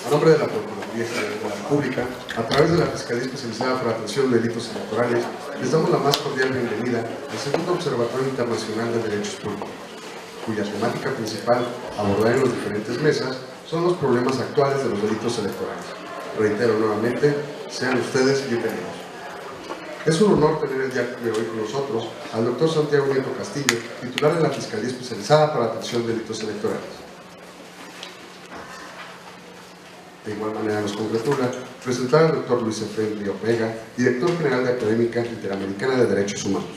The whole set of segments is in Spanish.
A nombre de la Procuraduría General de la República, a través de la Fiscalía Especializada para la Atención de Delitos Electorales, les damos la más cordial bienvenida al segundo Observatorio Internacional de Derechos Políticos, cuya temática principal a abordar en las diferentes mesas son los problemas actuales de los delitos electorales. Reitero nuevamente, sean ustedes bienvenidos. Es un honor tener el día de hoy con nosotros al doctor Santiago Nieto Castillo, titular de la Fiscalía Especializada para la Atención de Delitos Electorales. De igual manera nos congratula presentar al doctor Luis Efraín Ríos Vega, director general de Académica Interamericana de Derechos Humanos.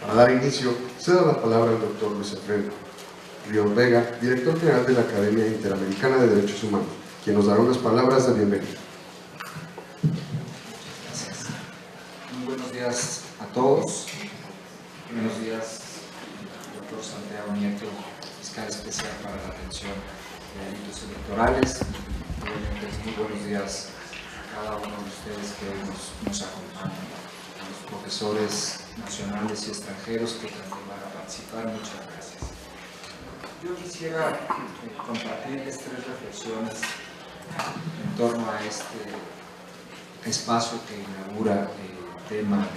Para dar inicio, cedo la palabra al doctor Luis Efraín Ríos Vega, director general de la Academia Interamericana de Derechos Humanos, quien nos dará unas palabras de bienvenida. Gracias. Muy buenos días a todos. Buenos días, doctor Santiago Nieto, fiscal especial para la atención de delitos electorales. Obviamente, muy buenos días a cada uno de ustedes que hoy nos acompañan, a los profesores nacionales y extranjeros que también van a participar. Muchas gracias. Yo quisiera compartirles 3 reflexiones en torno a este espacio que inaugura el tema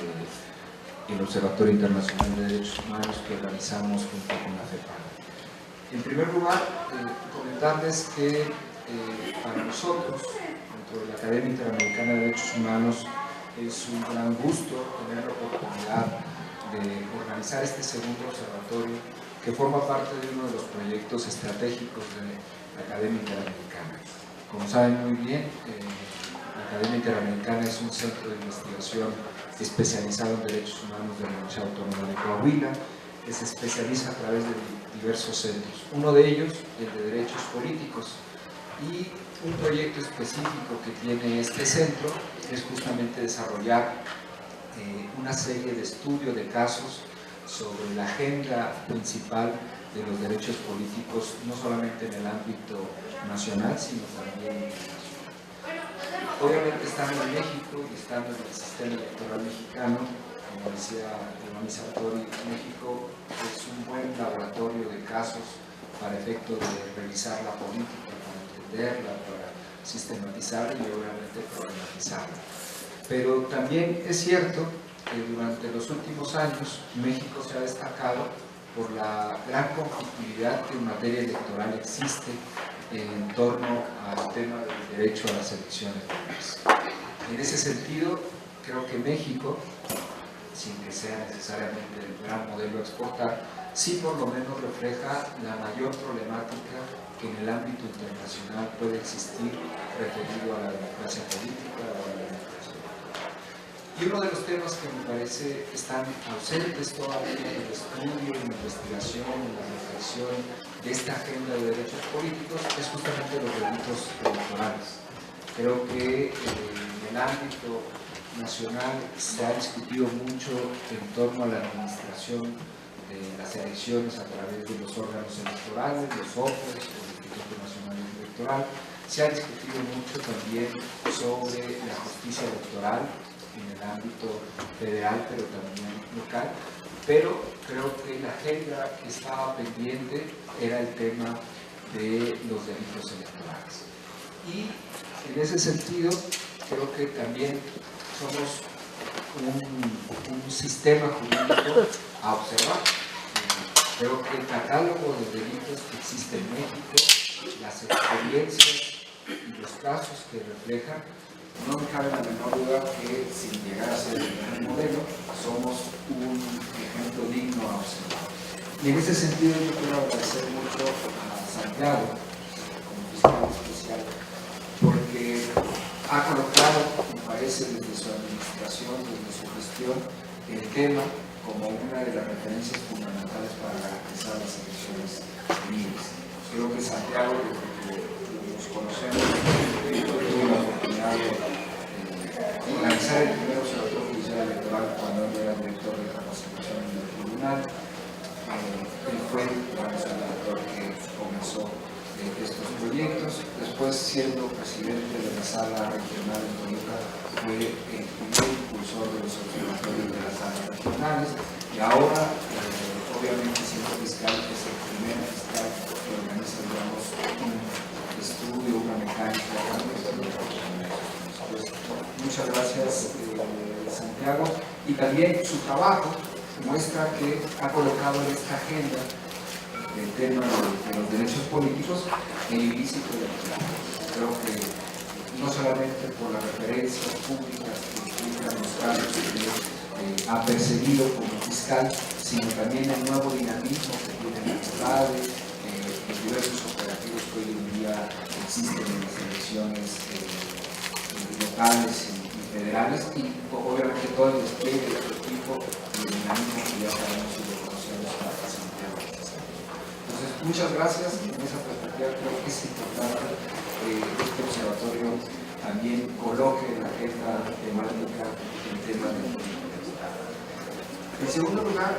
del Observatorio Internacional de Derechos Humanos que organizamos junto con la FEPAD. En primer lugar, comentarles que para nosotros, dentro de la Academia Interamericana de Derechos Humanos, es un gran gusto tener la oportunidad de organizar este segundo observatorio que forma parte de uno de los proyectos estratégicos de la Academia Interamericana. Como saben muy bien, la Academia Interamericana es un centro de investigación especializado en derechos humanos de la Universidad Autónoma de Coahuila, que se especializa a través de diversos centros. Uno de ellos, el de derechos políticos, y un proyecto específico que tiene este centro es justamente desarrollar una serie de estudios de casos sobre la agenda principal de los derechos políticos, no solamente en el ámbito nacional, sino también internacional. Obviamente, estando en México y estando en el sistema electoral mexicano, como decía Iván Sartori, México es un buen laboratorio de casos para efecto de revisar la política, para entenderla, para sistematizarla y obviamente problematizarla. Pero también es cierto que durante los últimos años México se ha destacado por la gran conflictividad que en materia electoral existe en torno al tema del derecho a las elecciones libres. En ese sentido, creo que México, sin que sea necesariamente el gran modelo a exportar, sí por lo menos refleja la mayor problemática que en el ámbito internacional puede existir referido a la democracia política o a la democracia electoral. Y uno de los temas que me parece están ausentes todavía en el estudio, en la investigación, en la reflexión de esta agenda de derechos políticos es justamente los delitos electorales. Creo que en el ámbito nacional se ha discutido mucho en torno a la administración de las elecciones a través de los órganos electorales, los OPEs, el Instituto Nacional Electoral. Se ha discutido mucho también sobre la justicia electoral en el ámbito federal, pero también local. Pero creo que la agenda que estaba pendiente era el tema de los delitos electorales. Y en ese sentido, creo que también somos un sistema jurídico a observar. Creo que el catálogo de delitos que existe en México, las experiencias y los casos que reflejan, no me cabe la menor duda que sin llegar a ser el primer modelo, somos un ejemplo digno a observar. Y en ese sentido yo quiero agradecer mucho a Santiago, como fiscal especial, porque ha colocado, me parece, desde su administración, desde su gestión, el tema como una de las referencias fundamentales para garantizar las elecciones libres. Creo que Santiago, desde que nos conocemos, tuvo la oportunidad de organizar el primer observatorio judicial electoral cuando él era director de capacitación en el tribunal. Él fue el relator que comenzó estos proyectos. Después, siendo presidente de la sala regional en Toluca, fue el primer impulsor de los observatorios de las salas regionales y ahora, obviamente, siendo fiscal, es el primer fiscal que organiza, digamos, un estudio, una mecánica. Pues, muchas gracias, Santiago. Y también su trabajo muestra que ha colocado en esta agenda el tema de los derechos políticos el ilícito electoral. Creo que no solamente por las referencias públicas que implican los casos que ha perseguido como fiscal, sino también el nuevo dinamismo que tiene la FEPADE, los diversos operativos que hoy en día existen en las elecciones locales y federales, y obviamente todo el despliegue del equipo y el dinamismo que ya sabemos y lo conocemos a Santiago. Entonces, muchas gracias. En esa perspectiva creo que es importante este observatorio también coloque en la agenda temática el tema del política. En segundo lugar,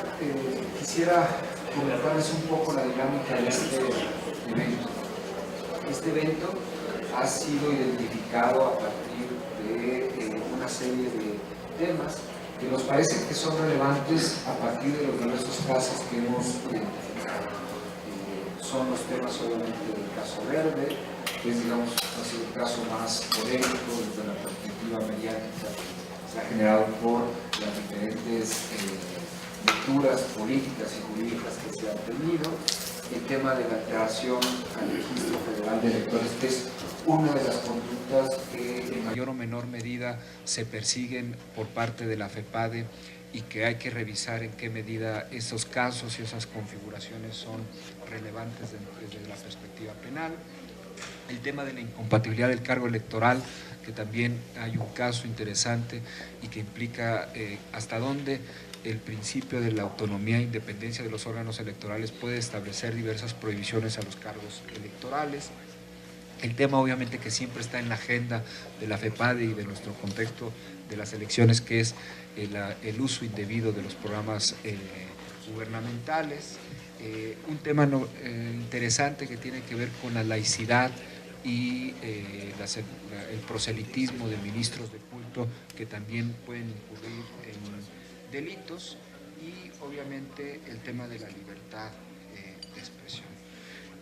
quisiera comentarles un poco la dinámica de este evento. Este evento ha sido identificado a partir de una serie de temas que nos parece que son relevantes a partir de los diversos casos que hemos identificado. Son los temas obviamente del caso Verde, que es, digamos, ha sido el caso más polémico desde la perspectiva mediática que se ha generado por las diferentes lecturas políticas y jurídicas que se han tenido. El tema de la alteración al registro federal de electores, que es una de las conductas que en mayor o menor medida se persiguen por parte de la FEPADE y que hay que revisar en qué medida esos casos y esas configuraciones son relevantes desde la perspectiva penal. El tema de la incompatibilidad del cargo electoral, que también hay un caso interesante y que implica hasta dónde el principio de la autonomía e independencia de los órganos electorales puede establecer diversas prohibiciones a los cargos electorales. El tema obviamente que siempre está en la agenda de la FEPADE y de nuestro contexto de las elecciones, que es el uso indebido de los programas gubernamentales. Un tema interesante que tiene que ver con la laicidad y el proselitismo de ministros de culto, que también pueden incurrir en delitos, y obviamente el tema de la libertad de expresión.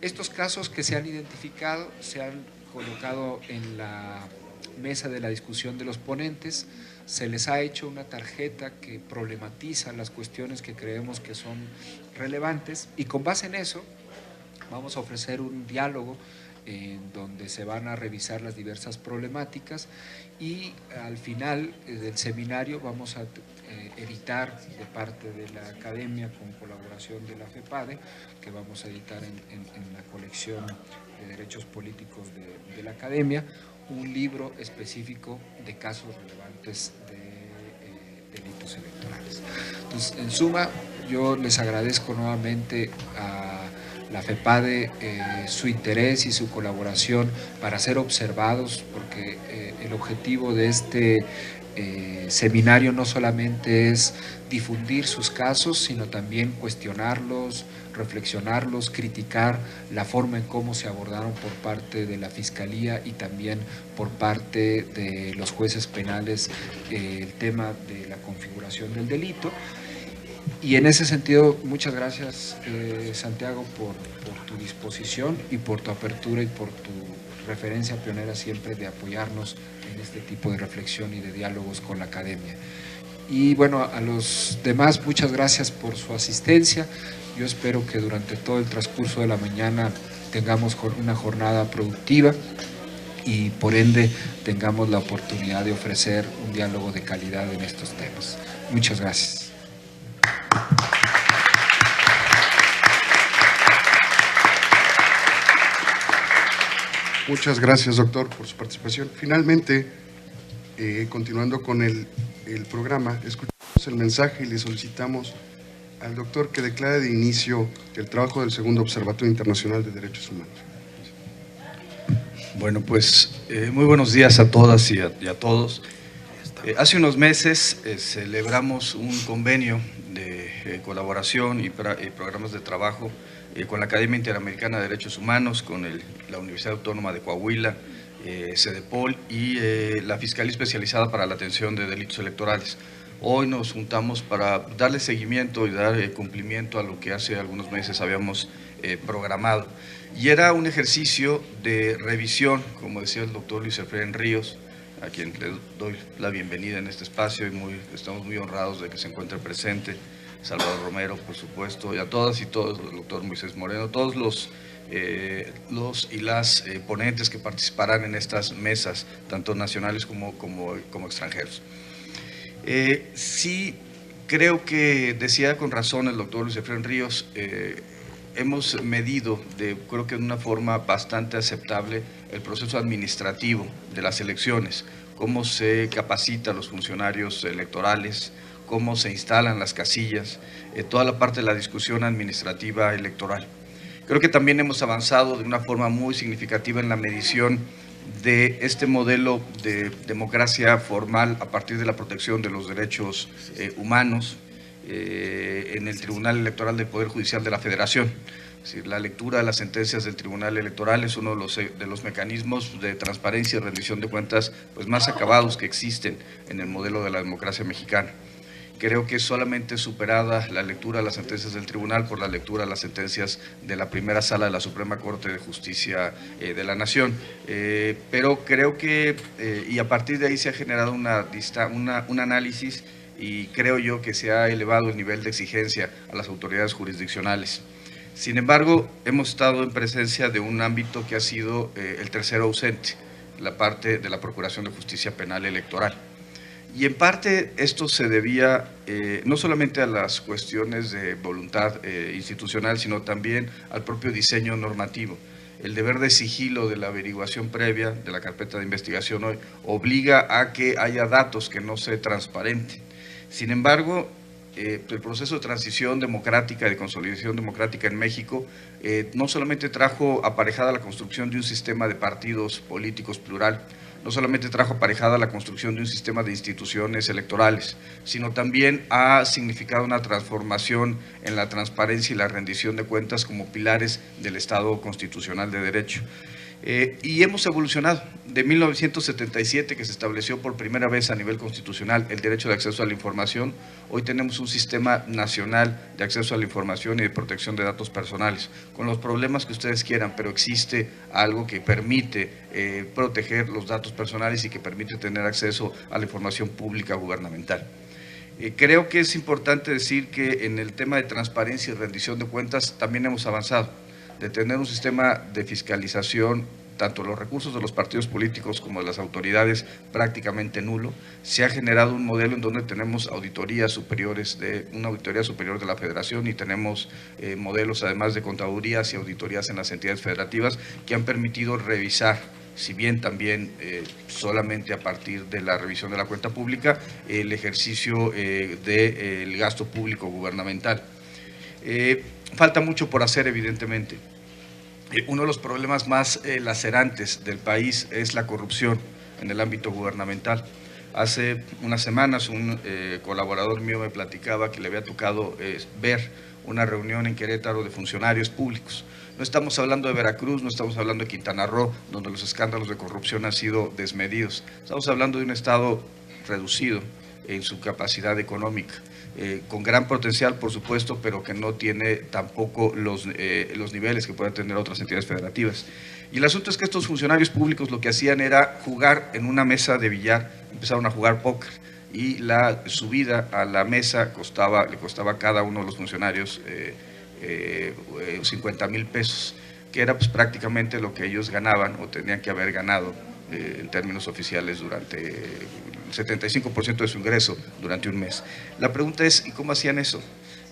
Estos casos que se han identificado se han colocado en la mesa de la discusión de los ponentes. Se les ha hecho una tarjeta que problematiza las cuestiones que creemos que son relevantes, y con base en eso vamos a ofrecer un diálogo en donde se van a revisar las diversas problemáticas, y al final del seminario vamos a editar de parte de la academia, con colaboración de la FEPADE, que vamos a editar en la colección de derechos políticos de la academia, un libro específico de casos relevantes de delitos electorales. Entonces, en suma, yo les agradezco nuevamente a la FEPADE su interés y su colaboración para ser observados, porque el objetivo de este seminario no solamente es difundir sus casos, sino también cuestionarlos, reflexionarlos, criticar la forma en cómo se abordaron por parte de la Fiscalía y también por parte de los jueces penales el tema de la configuración del delito. Y en ese sentido, muchas gracias, Santiago, por tu disposición y por tu apertura y por tu referencia pionera siempre de apoyarnos en este tipo de reflexión y de diálogos con la academia. Y bueno, a los demás, muchas gracias por su asistencia. Yo espero que durante todo el transcurso de la mañana tengamos una jornada productiva y por ende tengamos la oportunidad de ofrecer un diálogo de calidad en estos temas. Muchas gracias. Muchas gracias, doctor, por su participación. Finalmente, continuando con el programa, escuchamos el mensaje y le solicitamos al doctor que declare de inicio el trabajo del segundo Observatorio Internacional de Derechos Humanos. Bueno, pues muy buenos días a todas y a todos. Hace unos meses celebramos un convenio de colaboración y programas de trabajo con la Academia Interamericana de Derechos Humanos, con la Universidad Autónoma de Coahuila, CEDEPOL y la Fiscalía Especializada para la Atención de Delitos Electorales. Hoy nos juntamos para darle seguimiento y dar cumplimiento a lo que hace algunos meses habíamos programado. Y era un ejercicio de revisión, como decía el doctor Luis Efraín Ríos, a quien le doy la bienvenida en este espacio y estamos muy honrados de que se encuentre presente, Salvador Romero, por supuesto, y a todas y todos, el doctor Moisés Moreno, todos los y las ponentes que participarán en estas mesas, tanto nacionales como extranjeros. Sí, creo que decía con razón el doctor Luis Efraín Ríos, hemos medido, creo que de una forma bastante aceptable, el proceso administrativo de las elecciones, cómo se capacita a los funcionarios electorales, cómo se instalan las casillas, toda la parte de la discusión administrativa electoral. Creo que también hemos avanzado de una forma muy significativa en la medición de este modelo de democracia formal a partir de la protección de los derechos humanos en el Tribunal Electoral del Poder Judicial de la Federación. Es decir, la lectura de las sentencias del Tribunal Electoral es uno de los mecanismos de transparencia y rendición de cuentas pues, más acabados que existen en el modelo de la democracia mexicana. Creo que solamente superada la lectura de las sentencias del tribunal por la lectura de las sentencias de la primera sala de la Suprema Corte de Justicia de la Nación. Pero creo que, y a partir de ahí se ha generado un análisis y creo yo que se ha elevado el nivel de exigencia a las autoridades jurisdiccionales. Sin embargo, hemos estado en presencia de un ámbito que ha sido el tercero ausente, la parte de la Procuración de Justicia Penal Electoral. Y en parte esto se debía no solamente a las cuestiones de voluntad institucional, sino también al propio diseño normativo. El deber de sigilo de la averiguación previa de la carpeta de investigación hoy obliga a que haya datos que no se transparenten. Sin embargo, el proceso de transición democrática, de consolidación democrática en México, no solamente trajo aparejada la construcción de un sistema de partidos políticos plural, no solamente trajo aparejada la construcción de un sistema de instituciones electorales, sino también ha significado una transformación en la transparencia y la rendición de cuentas como pilares del Estado constitucional de derecho. Y hemos evolucionado. De 1977, que se estableció por primera vez a nivel constitucional el derecho de acceso a la información, hoy tenemos un sistema nacional de acceso a la información y de protección de datos personales, con los problemas que ustedes quieran, pero existe algo que permite proteger los datos personales y que permite tener acceso a la información pública gubernamental. Creo que es importante decir que en el tema de transparencia y rendición de cuentas también hemos avanzado, de tener un sistema de fiscalización, tanto los recursos de los partidos políticos como de las autoridades prácticamente nulo. Se ha generado un modelo en donde tenemos auditorías superiores, una auditoría superior de la Federación y tenemos modelos además de contadurías y auditorías en las entidades federativas que han permitido revisar, si bien también solamente a partir de la revisión de la cuenta pública, el ejercicio del gasto público gubernamental. Falta mucho por hacer, evidentemente. Uno de los problemas más lacerantes del país es la corrupción en el ámbito gubernamental. Hace unas semanas un colaborador mío me platicaba que le había tocado ver una reunión en Querétaro de funcionarios públicos. No estamos hablando de Veracruz, no estamos hablando de Quintana Roo, donde los escándalos de corrupción han sido desmedidos. Estamos hablando de un Estado reducido en su capacidad económica. Con gran potencial, por supuesto, pero que no tiene tampoco los niveles que pueden tener otras entidades federativas. Y el asunto es que estos funcionarios públicos lo que hacían era jugar en una mesa de billar, empezaron a jugar póker, y la subida a la mesa le costaba a cada uno de los funcionarios 50,000 pesos, que era pues prácticamente lo que ellos ganaban o tenían que haber ganado en términos oficiales durante el 75% de su ingreso durante un mes. La pregunta es, ¿y cómo hacían eso?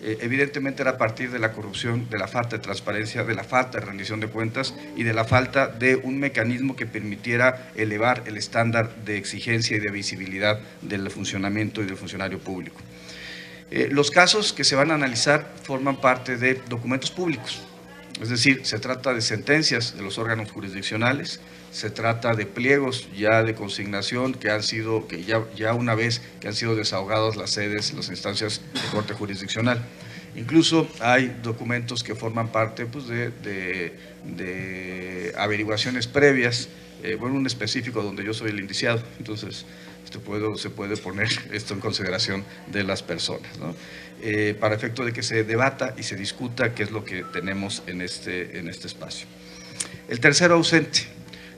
Evidentemente era a partir de la corrupción, de la falta de transparencia, de la falta de rendición de cuentas y de la falta de un mecanismo que permitiera elevar el estándar de exigencia y de visibilidad del funcionamiento y del funcionario público. Los casos que se van a analizar forman parte de documentos públicos, es decir, se trata de sentencias de los órganos jurisdiccionales, se trata de pliegos ya de consignación que ya una vez que han sido desahogadas las sedes, las instancias de corte jurisdiccional. Incluso hay documentos que forman parte pues, de averiguaciones previas, bueno, un específico donde yo soy el indiciado, entonces se puede poner esto en consideración de las personas, ¿no? Para efecto de que se debata y se discuta qué es lo que tenemos en este espacio. El tercero ausente,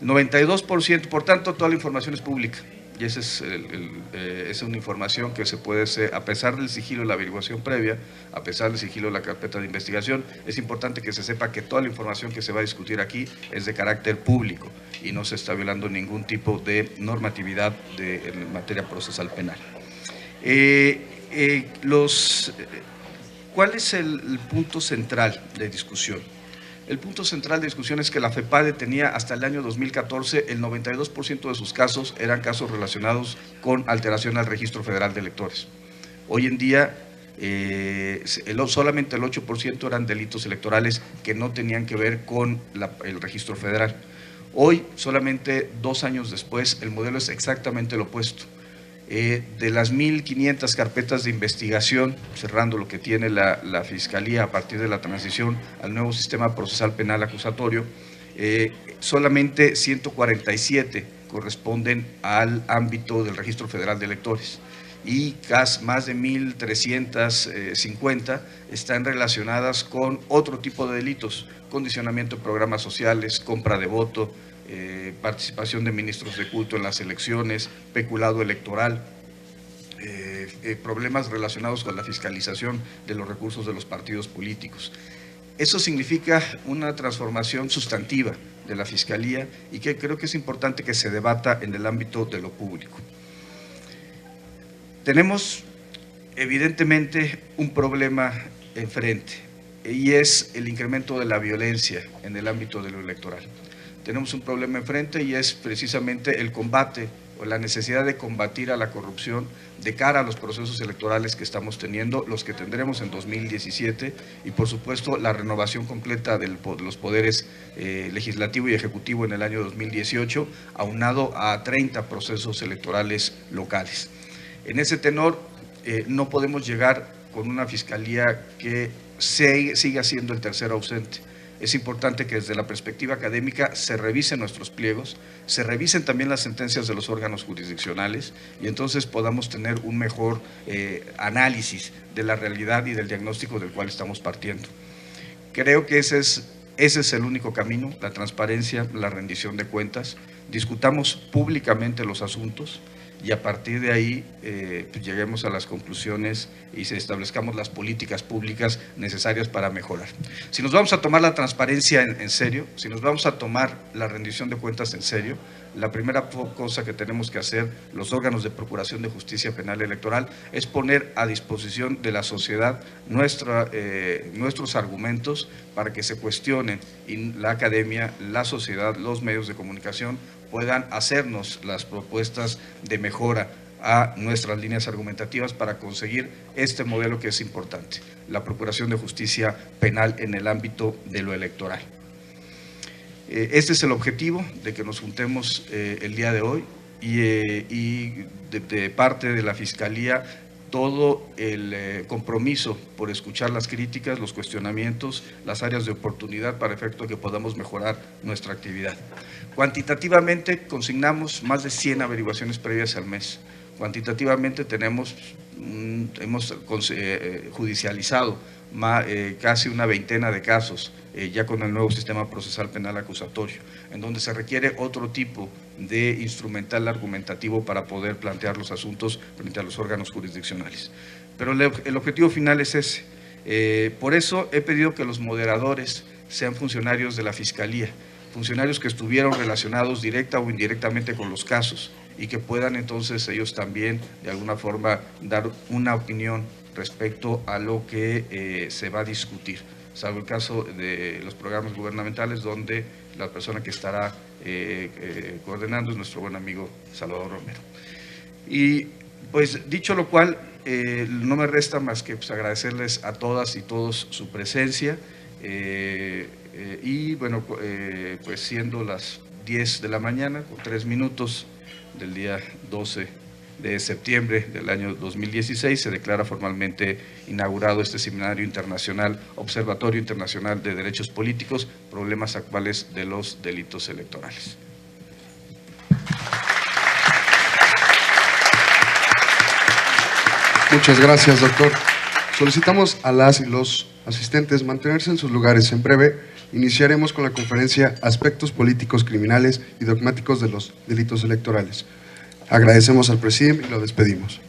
92%, por tanto, toda la información es pública. Y esa es una información que se puede hacer, a pesar del sigilo de la averiguación previa, a pesar del sigilo de la carpeta de investigación, es importante que se sepa que toda la información que se va a discutir aquí es de carácter público y no se está violando ningún tipo de normatividad en materia procesal penal. ¿Cuál es el punto central de discusión? El punto central de discusión es que la FEPADE tenía hasta el año 2014 el 92% de sus casos eran casos relacionados con alteración al Registro Federal de Electores. Hoy en día solamente el 8% eran delitos electorales que no tenían que ver con el Registro Federal. Hoy, solamente 2 años después, el modelo es exactamente lo opuesto. De las 1.500 carpetas de investigación, cerrando lo que tiene la Fiscalía a partir de la transición al nuevo sistema procesal penal acusatorio, solamente 147 corresponden al ámbito del Registro Federal de Electores y más de 1.350 están relacionadas con otro tipo de delitos, condicionamiento de programas sociales, compra de voto, participación de ministros de culto en las elecciones, peculado electoral, problemas relacionados con la fiscalización de los recursos de los partidos políticos. Eso significa una transformación sustantiva de la Fiscalía y que creo que es importante que se debata en el ámbito de lo público. Tenemos evidentemente un problema enfrente y es el incremento de la violencia en el ámbito de lo electoral. Tenemos un problema enfrente y es precisamente el combate o la necesidad de combatir a la corrupción de cara a los procesos electorales que estamos teniendo, los que tendremos en 2017 y por supuesto la renovación completa de los poderes legislativo y ejecutivo en el año 2018, aunado a 30 procesos electorales locales. En ese tenor no podemos llegar con una fiscalía que siga siendo el tercero ausente. Es importante que desde la perspectiva académica se revisen nuestros pliegos, se revisen también las sentencias de los órganos jurisdiccionales y entonces podamos tener un mejor análisis de la realidad y del diagnóstico del cual estamos partiendo. Creo que ese es el único camino, la transparencia, la rendición de cuentas. Discutamos públicamente los asuntos y a partir de ahí pues lleguemos a las conclusiones y establezcamos las políticas públicas necesarias para mejorar. Si nos vamos a tomar la transparencia en serio, si nos vamos a tomar la rendición de cuentas en serio, la primera cosa que tenemos que hacer los órganos de procuración de justicia penal electoral es poner a disposición de la sociedad nuestros argumentos para que se cuestionen y la academia, la sociedad, los medios de comunicación puedan hacernos las propuestas de mejora a nuestras líneas argumentativas para conseguir este modelo que es importante, la procuración de justicia penal en el ámbito de lo electoral. Este es el objetivo de que nos juntemos el día de hoy y de parte de la Fiscalía todo el compromiso por escuchar las críticas, los cuestionamientos, las áreas de oportunidad para efecto que podamos mejorar nuestra actividad. Cuantitativamente consignamos más de 100 averiguaciones previas al mes. Cuantitativamente hemos judicializado casi una veintena de casos ya con el nuevo sistema procesal penal acusatorio, en donde se requiere otro tipo de instrumental argumentativo para poder plantear los asuntos frente a los órganos jurisdiccionales. Pero el objetivo final es ese. Por eso he pedido que los moderadores sean funcionarios de la Fiscalía, funcionarios que estuvieron relacionados directa o indirectamente con los casos y que puedan entonces ellos también de alguna forma dar una opinión respecto a lo que se va a discutir, salvo el caso de los programas gubernamentales donde la persona que estará coordinando es nuestro buen amigo Salvador Romero. Y pues dicho lo cual, no me resta más que pues, agradecerles a todas y todos su presencia y bueno, pues siendo las 10 de la mañana, con 3 minutos del día 12 de septiembre del año 2016, se declara formalmente inaugurado este Seminario Internacional, Observatorio Internacional de Derechos Políticos, Problemas Actuales de los Delitos Electorales. Muchas gracias, doctor. Solicitamos a las y los asistentes mantenerse en sus lugares. En breve iniciaremos con la conferencia Aspectos políticos, criminales y dogmáticos de los delitos electorales. Agradecemos al presidium y lo despedimos.